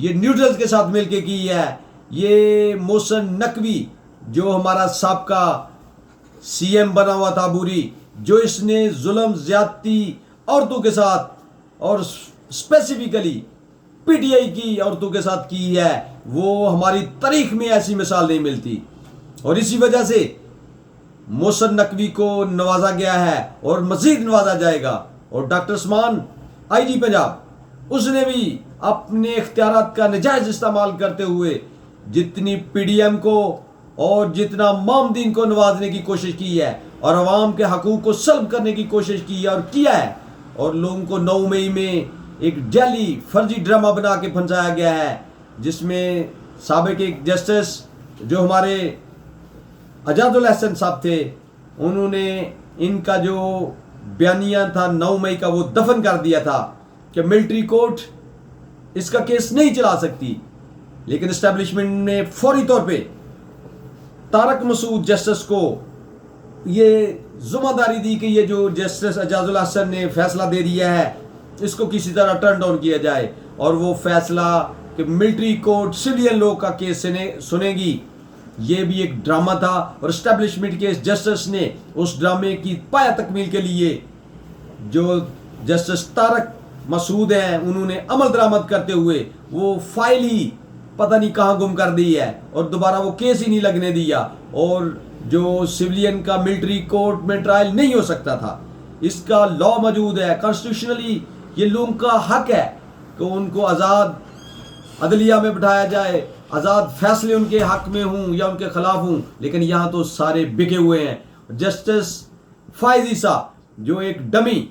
یہ نیوٹرلز کے ساتھ مل کے کی ہے. یہ محسن نقوی جو ہمارا سابقہ سی ایم بنا ہوا تھا عبوری، جو اس نے ظلم زیادتی عورتوں کے ساتھ اور اسپیسیفکلی پی ٹی آئی کی عورتوں کے ساتھ کی ہے، وہ ہماری تاریخ میں ایسی مثال نہیں ملتی. اور اسی وجہ سے محسن نقوی کو نوازا گیا ہے اور مزید نوازا جائے گا. اور ڈاکٹر عثمان آئی جی پنجاب، اس نے بھی اپنے اختیارات کا نجائز استعمال کرتے ہوئے جتنی پی ڈی ایم کو اور جتنا مامدین کو نوازنے کی کوشش کی ہے اور عوام کے حقوق کو سلب کرنے کی کوشش کی ہے اور کیا ہے، اور لوگوں کو 9 مئی میں ایک جعلی فرضی ڈرامہ بنا کے پھنسایا گیا ہے، جس میں سابق ایک جسٹس جو ہمارے اجاز الاحسن صاحب تھے، انہوں نے ان کا جو بیانیہ تھا 9 مئی کا وہ دفن کر دیا تھا کہ ملٹری کورٹ اس کا کیس نہیں چلا سکتی. لیکن اسٹیبلشمنٹ نے فوری طور پہ طارق مسعود جسٹس کو یہ ذمہ داری دی کہ یہ جو جسٹس اجاز الاحسن نے فیصلہ دے دیا ہے اس کو کسی طرح ٹرن ڈاؤن کیا جائے. اور وہ فیصلہ کہ ملٹری کورٹ سویلین لو کا کیس سنے گی، یہ بھی ایک ڈرامہ تھا. اور اسٹیبلشمنٹ کے اس جسٹس نے اس ڈرامے کی پایہ تکمیل کے لیے جو جسٹس طارق مسعود ہیں انہوں نے عمل درآمد کرتے ہوئے وہ فائل ہی پتہ نہیں کہاں گم کر دی ہے اور دوبارہ وہ کیس ہی نہیں لگنے دیا. اور جو سویلین کا ملٹری کورٹ میں ٹرائل نہیں ہو سکتا تھا، اس کا لا موجود ہے. کانسٹیٹیوشنلی یہ لوگوں کا حق ہے کہ ان کو آزاد عدلیہ میں بٹھایا جائے، آزاد فیصلے ان کے حق میں ہوں یا ان کے خلاف ہوں. لیکن یہاں تو سارے بکے ہوئے ہیں. جسٹس فائز عیسیٰ جو ایک ڈمی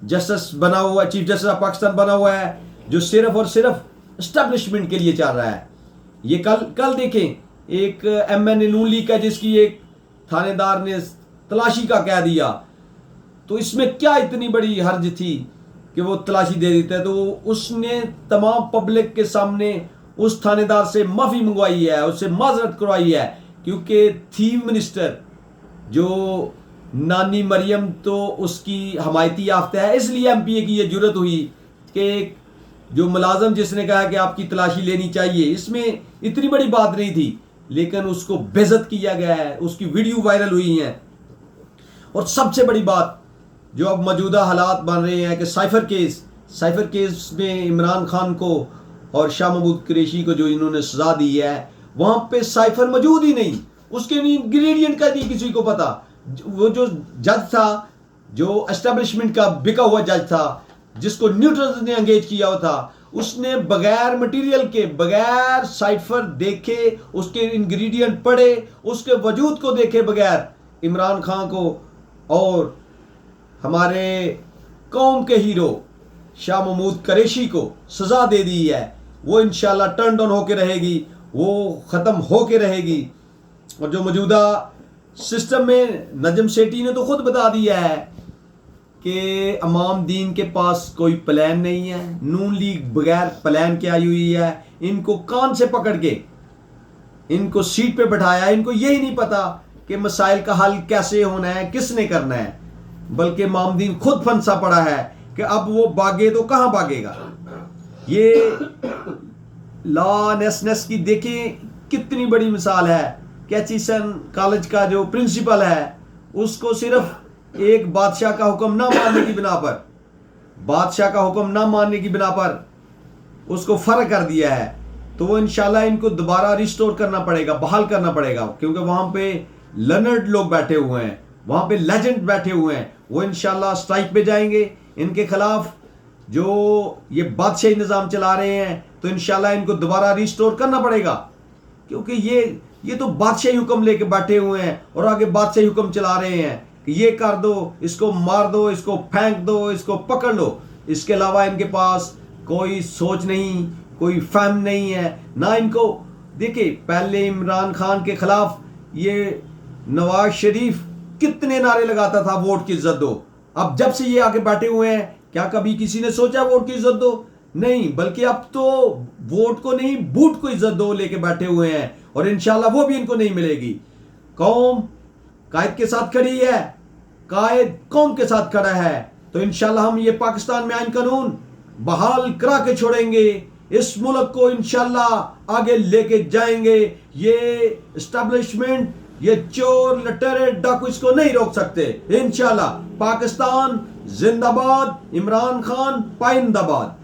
جسٹس بنا ہوا ہے، چیف جسٹس آف پاکستان بنا ہوا ہے، جو صرف اور صرف اسٹیبلشمنٹ کے لیے چل رہا ہے. یہ کل دیکھیں ایک ایم این اے نون لیگ کا جس کی ایک تھانے دار نے تلاشی کا کہہ دیا، تو اس میں کیا اتنی بڑی حرج تھی کہ وہ تلاشی دے دیتا ہے. تو اس نے تمام پبلک کے سامنے اس تھانے دار سے معافی منگوائی ہے، اس سے معذرت کروائی ہے، کیونکہ تھیم منسٹر جو نانی مریم تو اس کی حمایتی یافتہ ہے، اس لیے ایم پی اے کی یہ جرت ہوئی کہ جو ملازم جس نے کہا کہ آپ کی تلاشی لینی چاہیے، اس میں اتنی بڑی بات نہیں تھی، لیکن اس کو بے عزت کیا گیا ہے، اس کی ویڈیو وائرل ہوئی ہیں. اور سب سے بڑی بات جو اب موجودہ حالات بن رہے ہیں کہ سائفر کیس میں عمران خان کو اور شاہ محمود قریشی کو جو انہوں نے سزا دی ہے، وہاں پہ سائفر موجود ہی نہیں، اس کے انگریڈینٹ کا نہیں کسی کو پتا. وہ جو جج تھا، جو اسٹیبلشمنٹ کا بکا ہوا جج تھا، جس کو نیوٹرلز نے انگیج کیا ہوا تھا، اس نے بغیر مٹیریل کے، بغیر سائفر دیکھے، اس کے انگریڈینٹ پڑھے، اس کے وجود کو دیکھے بغیر عمران خان کو اور ہمارے قوم کے ہیرو شاہ محمود قریشی کو سزا دے دی ہے. وہ انشاءاللہ ٹرن ڈاؤن ہو کے رہے گی، وہ ختم ہو کے رہے گی. اور جو موجودہ سسٹم میں نجم سیٹھی نے تو خود بتا دیا ہے کہ امام دین کے پاس کوئی پلان نہیں ہے، نون لیگ بغیر پلان کے آئی ہوئی ہے. ان کو کان سے پکڑ کے ان کو سیٹ پہ بٹھایا، ان کو یہی نہیں پتا کہ مسائل کا حل کیسے ہونا ہے، کس نے کرنا ہے، بلکہ امام دین خود پھنسا پڑا ہے کہ اب وہ بھاگے تو کہاں بھاگے گا. یہ لا نیس کی دیکھیں کتنی بڑی مثال ہے. کیچیسن کالج کا جو پرنسپل ہے، اس کو صرف ایک بادشاہ کا حکم نہ ماننے کی بنا پر اس کو فرق کر دیا ہے. تو وہ انشاءاللہ ان کو دوبارہ ریسٹور کرنا پڑے گا، بحال کرنا پڑے گا، کیونکہ وہاں پہ لرنڈ لوگ بیٹھے ہوئے ہیں، وہاں پہ لیجنڈ بیٹھے ہوئے ہیں. وہ انشاءاللہ اسٹرائک پہ جائیں گے ان کے خلاف جو یہ بادشاہی نظام چلا رہے ہیں. تو انشاءاللہ ان کو دوبارہ ریسٹور کرنا پڑے گا، کیونکہ یہ تو بادشاہی حکم لے کے بیٹھے ہوئے ہیں اور آگے بادشاہی حکم چلا رہے ہیں کہ یہ کر دو، اس کو مار دو، اس کو پھینک دو، اس کو پکڑ لو. اس کے علاوہ ان کے پاس کوئی سوچ نہیں، کوئی فہم نہیں ہے. نہ ان کو دیکھیں، پہلے عمران خان کے خلاف یہ نواز شریف کتنے نعرے لگاتا تھا ووٹ کی عزت دو. اب جب سے یہ آگے بیٹھے ہوئے ہیں، کیا کبھی کسی نے سوچا ووٹ کی عزت دو؟ نہیں، بلکہ اب تو ووٹ کو نہیں، بوٹ کو عزت دو لے کے بیٹھے ہوئے ہیں، اور انشاءاللہ وہ بھی ان کو نہیں ملے گی. قوم قائد کے ساتھ کھڑی ہے، قائد قوم کے ساتھ کھڑا ہے. تو انشاءاللہ ہم یہ پاکستان میں آئین قانون بحال کرا کے چھوڑیں گے. اس ملک کو انشاءاللہ آگے لے کے جائیں گے. یہ اسٹیبلشمنٹ، یہ چور لٹیرے ڈاکو اس کو نہیں روک سکتے انشاءاللہ. پاکستان زندہ باد، عمران خان پائندہ باد.